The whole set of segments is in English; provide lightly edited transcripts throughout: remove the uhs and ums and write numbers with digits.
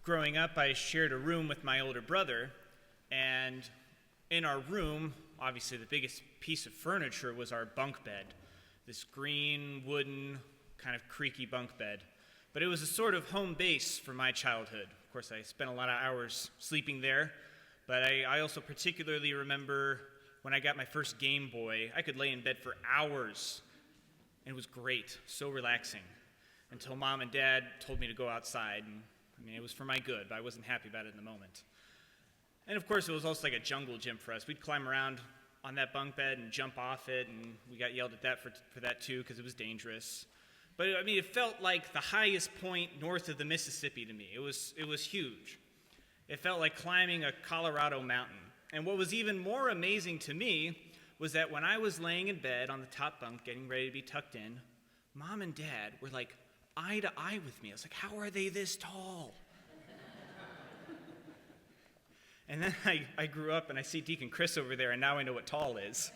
Growing up, I shared a room with my older brother, and in our room, obviously the biggest piece of furniture was our bunk bed, this green, wooden, kind of creaky bunk bed. But it was a sort of home base for my childhood. Of course, I spent a lot of hours sleeping there, but I also particularly remember when I got my first Game Boy, I could lay in bed for hours, and it was great, so relaxing, until Mom and Dad told me to go outside, and it was for my good, but I wasn't happy about it in the moment. And of course, it was also like a jungle gym for us. We'd climb around on that bunk bed and jump off it, and we got yelled at that for that too, because it was dangerous. But it felt like the highest point north of the Mississippi to me. It was huge. It felt like climbing a Colorado mountain. And what was even more amazing to me was that when I was laying in bed on the top bunk, getting ready to be tucked in, Mom and Dad were like eye to eye with me. I was like, how are they this tall? And then I grew up and I see Deacon Chris over there, and now I know what tall is.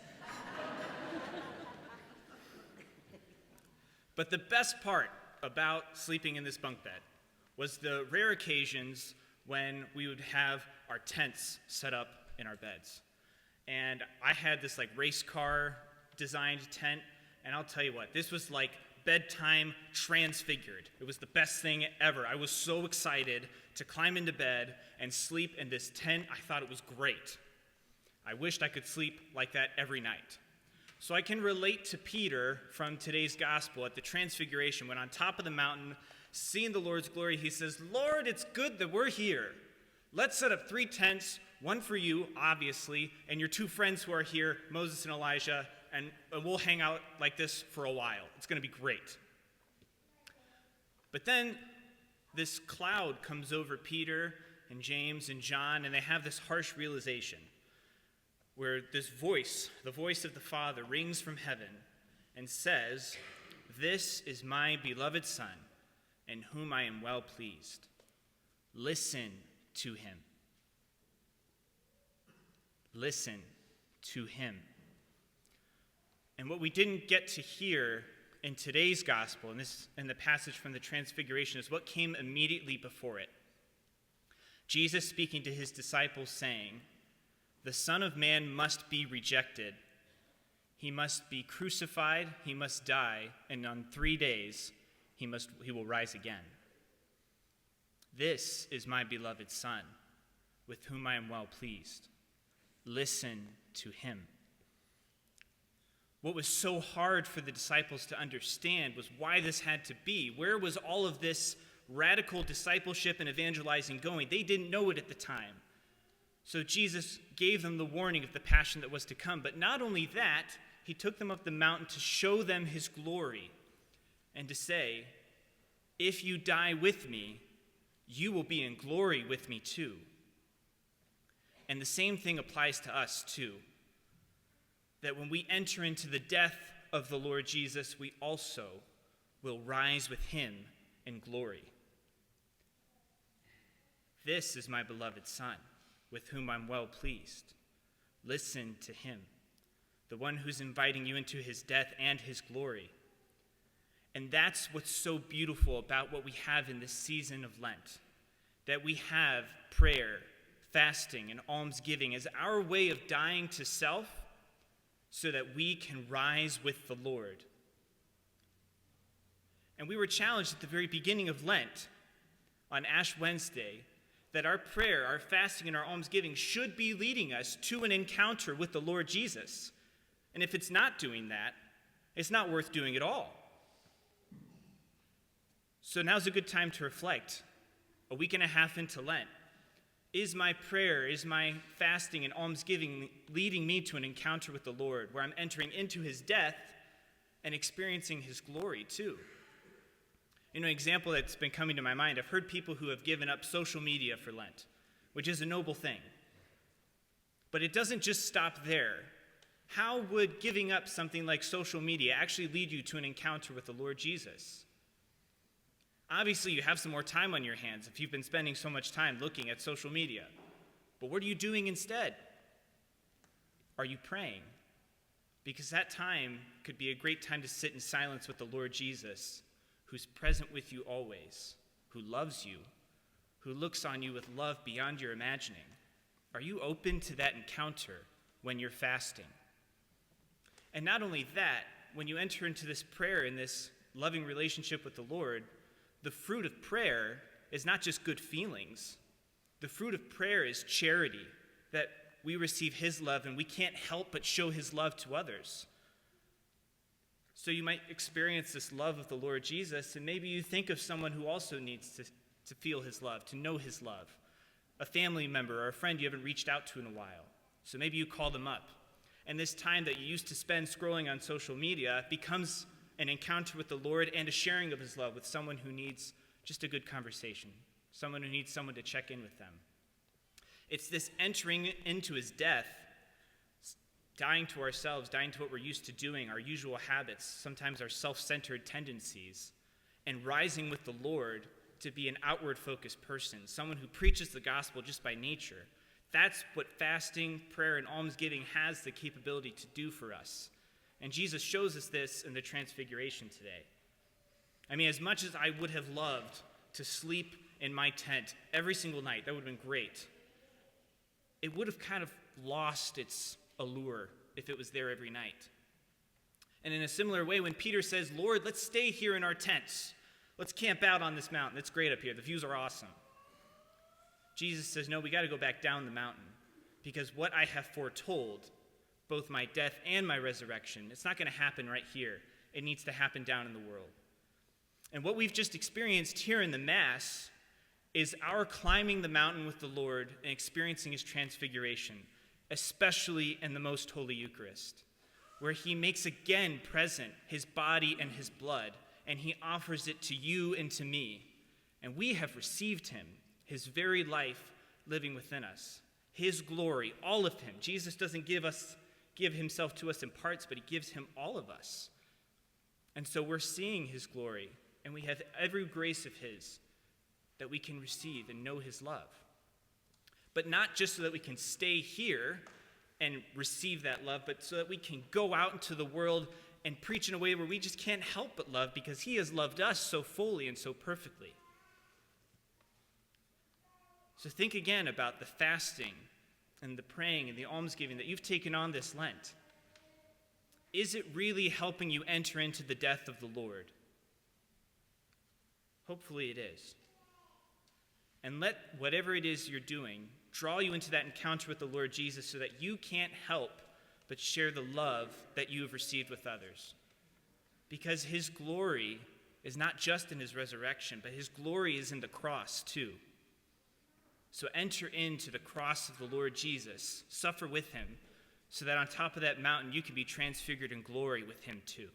But the best part about sleeping in this bunk bed was the rare occasions when we would have our tents set up in our beds. And I had this like race car designed tent, and I'll tell you what, this was like bedtime transfigured. It was the best thing ever. I was so excited to climb into bed and sleep in this tent. I thought it was great. I wished I could sleep like that every night. So I can relate to Peter from today's gospel at the transfiguration, when on top of the mountain, seeing the Lord's glory, he says, Lord, it's good that we're here. Let's set up 3 tents, one for you, obviously, and your 2 friends who are here, Moses and Elijah, and we'll hang out like this for a while. It's going to be great. But then this cloud comes over Peter and James and John, and they have this harsh realization where this voice, the voice of the Father, rings from heaven and says, "This is my beloved Son, in whom I am well pleased. Listen to him." Listen to him. And what we didn't get to hear in today's gospel, and the passage from the Transfiguration, is what came immediately before it. Jesus speaking to his disciples, saying, "The Son of Man must be rejected. He must be crucified, he must die, and on 3 days he will rise again. This is my beloved Son, with whom I am well pleased. Listen to him." What was so hard for the disciples to understand was why this had to be. Where was all of this radical discipleship and evangelizing going? They didn't know it at the time. So Jesus gave them the warning of the passion that was to come. But not only that, he took them up the mountain to show them his glory and to say, if you die with me, you will be in glory with me too. And the same thing applies to us too. That when we enter into the death of the Lord Jesus, we also will rise with him in glory. This is my beloved Son, with whom I'm well pleased. Listen to him, the one who's inviting you into his death and his glory. And that's what's so beautiful about what we have in this season of Lent, that we have prayer, fasting, and almsgiving as our way of dying to self, so that we can rise with the Lord. And we were challenged at the very beginning of Lent, on Ash Wednesday, that our prayer, our fasting, and our almsgiving should be leading us to an encounter with the Lord Jesus. And if it's not doing that, it's not worth doing at all. So now's a good time to reflect. A week and a half into Lent, is my prayer, is my fasting and almsgiving leading me to an encounter with the Lord, where I'm entering into his death and experiencing his glory too? An example that's been coming to my mind, I've heard people who have given up social media for Lent, which is a noble thing. But it doesn't just stop there. How would giving up something like social media actually lead you to an encounter with the Lord Jesus? Obviously, you have some more time on your hands if you've been spending so much time looking at social media. But what are you doing instead? Are you praying? Because that time could be a great time to sit in silence with the Lord Jesus, who's present with you always, who loves you, who looks on you with love beyond your imagining. Are you open to that encounter when you're fasting? And not only that, when you enter into this prayer in this loving relationship with the Lord, the fruit of prayer is not just good feelings. The fruit of prayer is charity, that we receive his love and we can't help but show his love to others. So you might experience this love of the Lord Jesus, and maybe you think of someone who also needs to feel his love, to know his love, a family member or a friend you haven't reached out to in a while. So maybe you call them up. And this time that you used to spend scrolling on social media becomes an encounter with the Lord and a sharing of his love with someone who needs just a good conversation, someone who needs someone to check in with them. It's this entering into his death, dying to ourselves, dying to what we're used to doing, our usual habits, sometimes our self-centered tendencies, and rising with the Lord to be an outward-focused person, someone who preaches the gospel just by nature. That's what fasting, prayer, and almsgiving has the capability to do for us. And Jesus shows us this in the Transfiguration today. I mean, as much as I would have loved to sleep in my tent every single night, that would have been great. It would have kind of lost its allure if it was there every night. And in a similar way, when Peter says, Lord, let's stay here in our tents. Let's camp out on this mountain. It's great up here. The views are awesome. Jesus says, no, we got to go back down the mountain because what I have foretold, both my death and my resurrection, it's not going to happen right here. It needs to happen down in the world. And what we've just experienced here in the Mass is our climbing the mountain with the Lord and experiencing his transfiguration, especially in the Most Holy Eucharist, where he makes again present his body and his blood, and he offers it to you and to me. And we have received him, his very life living within us, his glory, all of him. Jesus doesn't give himself to us in parts, but he gives him all of us. And so we're seeing his glory, and we have every grace of his that we can receive and know his love. But not just so that we can stay here and receive that love, but so that we can go out into the world and preach in a way where we just can't help but love because he has loved us so fully and so perfectly. So think again about the fasting and the praying and the almsgiving that you've taken on this Lent. Is it really helping you enter into the death of the Lord? Hopefully it is. And let whatever it is you're doing draw you into that encounter with the Lord Jesus so that you can't help but share the love that you have received with others. Because his glory is not just in his resurrection, but his glory is in the cross too. So enter into the cross of the Lord Jesus, suffer with him, so that on top of that mountain you can be transfigured in glory with him too.